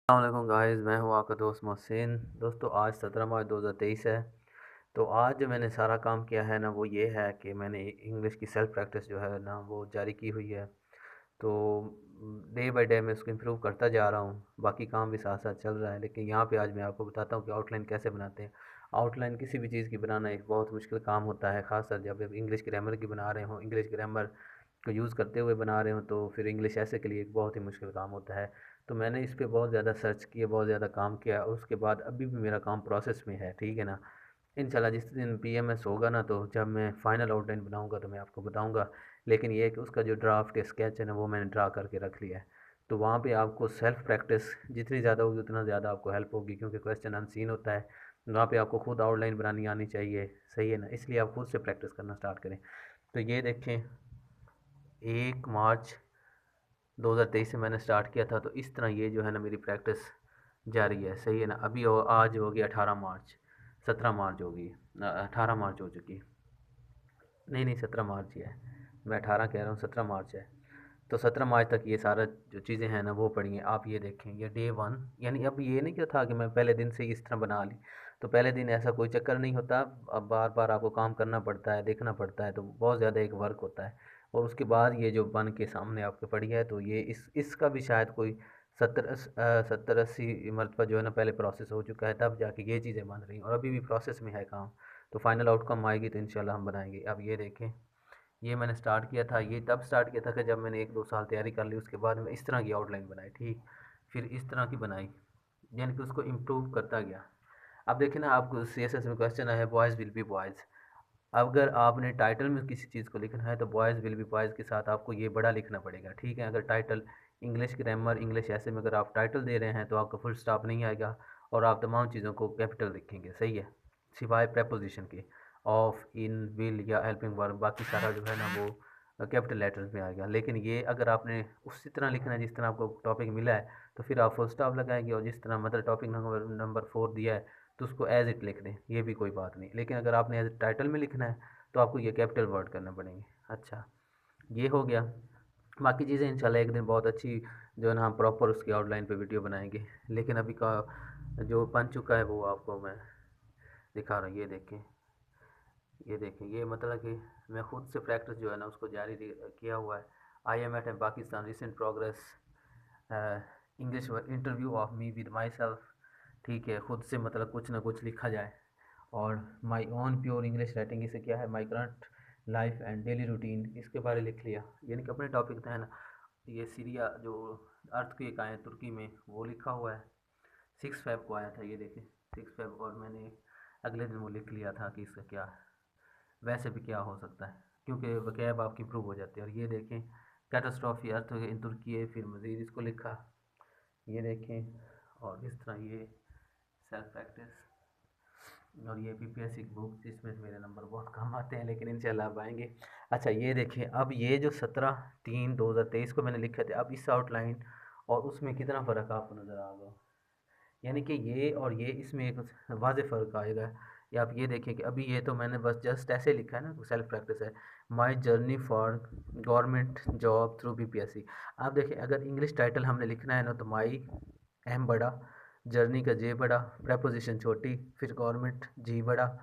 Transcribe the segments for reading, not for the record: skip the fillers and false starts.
अस्सलाम गाइस, मैं हूँ आपका दोस्त मोहसिन। दोस्तों, आज 17 मार्च 2023 है। तो आज जो मैंने सारा काम किया है ना, वो ये है कि मैंने इंग्लिश की सेल्फ प्रैक्टिस जो है ना वो जारी की हुई है। तो डे बाय डे मैं उसको इम्प्रूव करता जा रहा हूँ। बाकी काम भी साथ साथ चल रहा है, लेकिन यहाँ पे आज मैं आपको बताता हूँ कि आउटलाइन कैसे बनाते हैं। आउटलाइन किसी भी चीज़ की बनाना एक बहुत मुश्किल काम होता है, ख़ासकर जब आप इंग्लिश ग्रामर की बना रहे हो, इंग्लिश ग्रामर को यूज़ करते हुए बना रहे हो, तो फिर इंग्लिश ऐसे के लिए एक बहुत ही मुश्किल काम होता है। तो मैंने इस पे बहुत ज़्यादा सर्च किया, बहुत ज़्यादा काम किया, और उसके बाद अभी भी मेरा काम प्रोसेस में है, ठीक है ना। इंशाल्लाह जिस दिन पीएमएस होगा ना, तो जब मैं फ़ाइनल आउटलाइन बनाऊंगा तो मैं आपको बताऊंगा। लेकिन ये है कि उसका जो ड्राफ्ट या स्केच है ना, वो मैंने ड्रा करके रख लिया है। तो वहाँ पे आपको सेल्फ प्रैक्टिस जितनी ज़्यादा होगी उतना ज़्यादा आपको हेल्प होगी, क्योंकि क्वेश्चन अनसीन होता है। वहाँ पे आपको खुद आउटलाइन बनानी आनी चाहिए, सही है ना। इसलिए आप खुद से प्रैक्टिस करना स्टार्ट करें। तो ये देखें, 1 मार्च 2023 से मैंने स्टार्ट किया था, तो इस तरह ये जो है ना मेरी प्रैक्टिस जारी है, सही है ना। अभी आज हो गया 18 मार्च, 17 मार्च होगी, 18 मार्च हो चुकी। नहीं नहीं, 17 मार्च ही है। मैं 18 कह रहा हूँ, 17 मार्च है। तो 17 मार्च तक ये सारा जो चीज़ें हैं ना वो पढ़ी हैं। आप ये देखें, ये डे वन, यानी अब ये नहीं क्या था कि मैं पहले दिन से ही इस तरह बना ली। तो पहले दिन ऐसा कोई चक्कर नहीं होता। अब बार बार आपको काम करना पड़ता है, देखना पड़ता है, तो बहुत ज़्यादा एक वर्क होता है। और उसके बाद ये जो बन के सामने आपके पड़ी है, तो ये इसका भी शायद कोई 70-80 मरतबा जो है ना पहले प्रोसेस हो चुका है, तब जाके ये चीज़ें बन रही हैं, और अभी भी प्रोसेस में है काम। तो फाइनल आउटकम आएगी तो इंशाल्लाह हम बनाएंगे। अब ये देखें, ये मैंने स्टार्ट किया था, ये तब स्टार्ट किया था कि जब मैंने 1-2 साल तैयारी कर ली। उसके बाद मैं इस तरह की आउटलाइन बनाई, ठीक। फिर इस तरह की बनाई, यानी कि उसको इम्प्रूव करता गया। अब देखिए ना, आपको सीएसएस में क्वेश्चन आया है, बॉयज़ विल बी बॉयज़। अगर आपने टाइटल में किसी चीज़ को लिखना है, तो बॉयज़ विल बी बॉयज़ के साथ आपको ये बड़ा लिखना पड़ेगा, ठीक है। अगर टाइटल इंग्लिश ग्रामर, इंग्लिश ऐसे में अगर आप टाइटल दे रहे हैं, तो आपका फुल स्टॉप नहीं आएगा, और आप तमाम चीज़ों को कैपिटल लिखेंगे, सही है, सिवाय प्रेपोजिशन के। ऑफ, इन, विल या हेल्पिंग वर्ब, बाकी सारा जो है ना वो कैपिटल लेटर्स में आएगा। लेकिन ये अगर आपने उसी तरह लिखना है जिस तरह आपको टॉपिक मिला है, तो फिर आप फुल स्टॉप लगाएंगे, और जिस तरह मतलब टॉपिक नंबर 4 दिया है, तो उसको एज इट लिख दें, ये भी कोई बात नहीं। लेकिन अगर आपने एज टाइटल में लिखना है, तो आपको ये कैपिटल वर्ड करना पड़ेंगे। अच्छा, ये हो गया। बाकी चीज़ें इंशाल्लाह एक दिन बहुत अच्छी जो है ना हम प्रॉपर उसकी आउटलाइन पे वीडियो बनाएंगे। लेकिन अभी का जो बन चुका है वो आपको मैं दिखा रहा हूँ। ये देखें, ये मतलब कि मैं खुद से प्रैक्टिस जो है ना उसको जारी किया हुआ है। I am at Pakistan recent progress, English interview of me with myself, ठीक है। खुद से मतलब कुछ ना कुछ लिखा जाए। और my own pure English writing, इसे क्या है, my current life and daily routine, इसके बारे लिख लिया। यानी कि अपने टॉपिक है ना। ये सीरिया जो अर्थक्वेक आए तुर्की में, वो लिखा हुआ है। 6 फ़रवरी को आया था, ये देखें, 6 फ़रवरी। और मैंने अगले दिन वो लिख लिया था कि इसका क्या वैसे भी क्या हो सकता है, क्योंकि वकैब आपकी इम्प्रूव हो जाती है। और ये देखें, कैटास्ट्रॉफी अर्थ इन तुर्की है, फिर मज़ीद इसको लिखा, ये देखें। और इस तरह ये सेल्फ प्रैक्टिस, और ये पीपीएससी की बुक जिसमें मेरे नंबर बहुत कम आते हैं, लेकिन इंशाल्लाह अब आएंगे। अच्छा, ये देखिए, अब ये जो 17/3/2023 को मैंने लिखे थे, अब इस आउटलाइन और उसमें कितना फ़र्क आपको नज़र आ गया। यानी कि ये और ये, इसमें एक वाज़ेह फ़र्क आएगा। या आप ये देखें कि अभी ये तो मैंने बस जस्ट ऐसे लिखा है ना, सेल्फ प्रैक्टिस है। My journey for government job through BPSC. आप देखें, अगर इंग्लिश टाइटल हमने लिखना है ना, तो माई एम बड़ा, जर्नी का जे बड़ा, प्रेपोजिशन छोटी, फिर गवर्नमेंट जी बड़ा,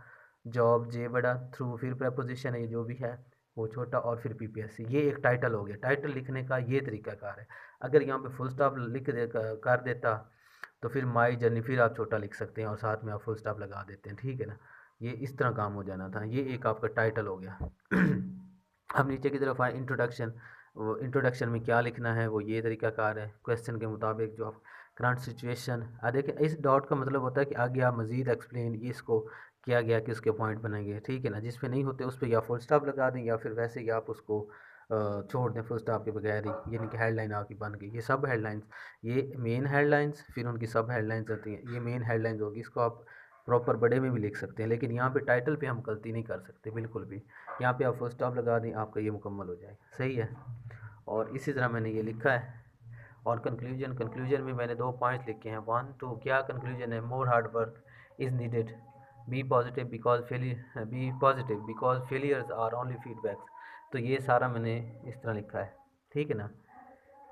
जॉब जे बड़ा, थ्रू फिर प्रेपोजिशन है ये जो भी है वो छोटा, और फिर पीपीएससी। ये एक टाइटल हो गया। टाइटल लिखने का ये तरीकाकार है। अगर यहाँ पे फुल स्टॉप लिख दे कर देता, तो फिर माई जर्नी फिर आप छोटा लिख सकते हैं, और साथ में आप फुल स्टॉप लगा देते हैं, ठीक है ना। ये इस तरह काम हो जाना था। ये एक आपका टाइटल हो गया। अब नीचे की तरफ आए, इंट्रोडक्शन। वो इंट्रोडक्शन में क्या लिखना है, वो ये तरीकाकार है, क्वेश्चन के मुताबिक जो आप करंट सिचुएशन। देखिए, इस डॉट का मतलब होता है कि आगे आप मज़ीद एक्सप्लेन इसको किया गया कि उसके पॉइंट बनेंगे, ठीक है ना। जिस पे नहीं होते उस पर या फुल स्टॉप लगा दें, या फिर वैसे ही आप उसको छोड़ दें फुल स्टॉप के बगैर ही, यानी कि हेडलाइन आपकी बन गई। ये सब हेडलाइंस, ये मेन हेडलाइंस, फिर उनकी सब हेडलाइंस होती हैं। ये मेन हेडलाइंस होगी, इसको आप प्रॉपर बड़े में भी लिख सकते हैं, लेकिन यहाँ पे टाइटल पे हम गलती नहीं कर सकते बिल्कुल भी। यहाँ पे आप फुल स्टॉप लगा दें, आपका ये मुकम्मल हो जाएगा, सही है। और इसी तरह मैंने ये लिखा है। और कंक्लूजन में मैंने 2 पॉइंट्स लिखे हैं। 1 2, क्या कंक्लूजन है, more hard work is needed, be positive because failures are only feedbacks. तो ये सारा मैंने इस तरह लिखा है, ठीक है ना।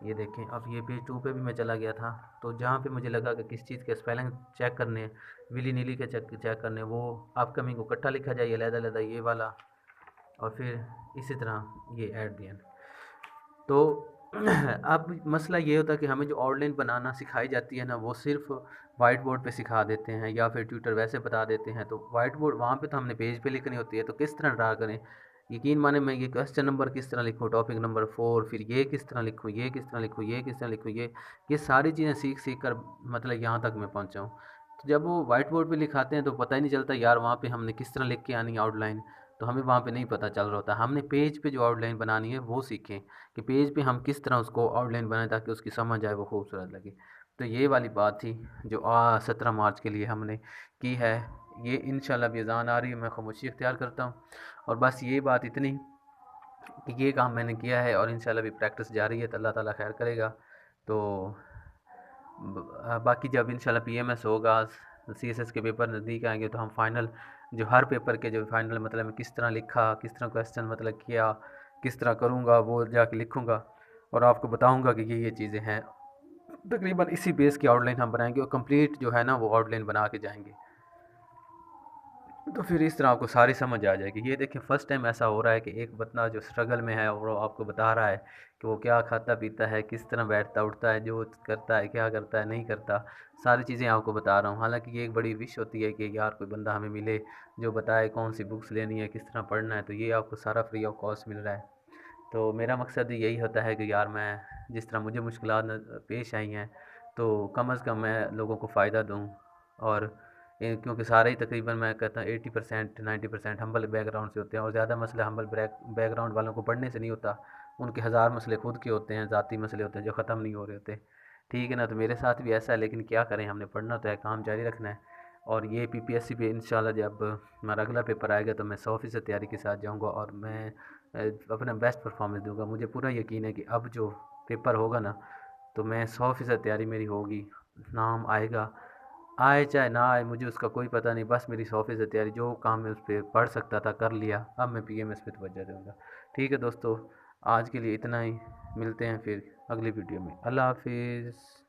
ये देखें, अब ये पेज 2 पे भी मैं चला गया था, तो जहाँ पे मुझे लगा कि किस चीज़ के स्पेलिंग चेक करने हैं, विली नीली के चेक चेक करने हैं, वो अपकमिंग को इकट्ठा लिखा जाए, अलग-अलग ये वाला, और फिर इसी तरह ये एट द एंड। तो अब मसला ये होता है कि हमें जो आउटलाइन बनाना सिखाई जाती है ना, वो सिर्फ वाइट बोर्ड पे सिखा देते हैं या फिर ट्यूटर वैसे बता देते हैं। तो वाइट बोर्ड वहाँ पे तो हमने पेज पे लिखनी होती है, तो किस तरह ड्रा करें, यकीन माने मैं ये क्वेश्चन नंबर किस तरह लिखूँ, टॉपिक नंबर 4, फिर ये किस तरह लिखूँ, ये किस तरह लिखूँ, ये किस तरह लिखूँ, ये सारी चीज़ें सीख सीख कर मतलब यहाँ तक मैं पहुँचा हूँ। तो जब वो वाइट बोर्ड पे लिखाते हैं तो पता ही नहीं चलता यार वहाँ पे हमने किस तरह लिख के आनी है आउटलाइन, तो हमें वहाँ पे नहीं पता चल रहा होता। हमने पेज पे जो आउटलाइन बनानी है वो सीखें कि पेज पे हम किस तरह उसको आउटलाइन बनाएं ताकि उसकी समझ आए, वो खूबसूरत लगे। तो ये वाली बात थी जो 17 मार्च के लिए हमने की है। ये इंशाल्लाह भी अज़ान आ रही है, मैं खामोशी इख्तियार करता हूँ। और बस ये बात इतनी कि ये काम मैंने किया है और इंशाल्लाह भी प्रैक्टिस जारी है, तो अल्लाह ताला खैर करेगा। तो बाकी जब इंशाल्लाह पीएमएस होगा, सीएसएस के पेपर नज़दीक आएंगे, तो हम फाइनल जो हर पेपर के जो फाइनल मतलब मैं किस तरह लिखा, किस तरह क्वेश्चन मतलब किया, किस तरह करूँगा, वो जाके लिखूँगा और आपको बताऊँगा कि ये चीज़ें हैं। तकरीबन इसी बेस की आउटलाइन हम बनाएंगे और कंप्लीट जो है ना वो आउटलाइन बना के जाएंगे, तो फिर इस तरह आपको सारी समझ आ जाएगी। ये देखिए फर्स्ट टाइम ऐसा हो रहा है कि एक बंदा जो स्ट्रगल में है और वो आपको बता रहा है कि वो क्या खाता पीता है, किस तरह बैठता उठता है, जो करता है, क्या करता है, नहीं करता, सारी चीज़ें आपको बता रहा हूँ। हालांकि ये एक बड़ी विश होती है कि यार कोई बंदा हमें मिले जो बताए कौन सी बुक्स लेनी है, किस तरह पढ़ना है, तो ये आपको सारा फ्री ऑफ कॉस्ट मिल रहा है। तो मेरा मकसद यही होता है कि यार मैं जिस तरह मुझे मुश्किलात पेश आई हैं, तो कम अज़ कम मैं लोगों को फ़ायदा दूँ। और क्योंकि सारे ही तकरीबन मैं कहता हूँ 80% 90% हम्बल बैकग्राउंड से होते हैं और ज़्यादा मसले हम्बल बैकग्राउंड वालों को पढ़ने से नहीं होता, उनके हज़ार मसले खुद के होते हैं, ज़ाती मसले होते हैं जो ख़त्म नहीं हो रहे होते। ठीक है ना, तो मेरे साथ भी ऐसा है, लेकिन क्या करें, हमने पढ़ना तो है, काम जारी रखना है। और ये पीपीएससी पे इंशाल्लाह जब हमारा अगला पेपर आएगा तो मैं 100% तैयारी के साथ जाऊँगा और मैं अपना बेस्ट परफॉर्मेंस दूंगा। मुझे पूरा यकीन है कि अब जो पेपर होगा ना, तो मैं 100% तैयारी मेरी होगी, नाम आएगा, आए चाहे ना आए मुझे उसका कोई पता नहीं, बस मेरी 100% तैयारी, जो काम मैं उस पर पढ़ सकता था कर लिया, अब मैं पीएमएस पे तवज्जो दूंगा। ठीक है दोस्तों, आज के लिए इतना ही, मिलते हैं फिर अगली वीडियो में। अल्लाह हाफिज़।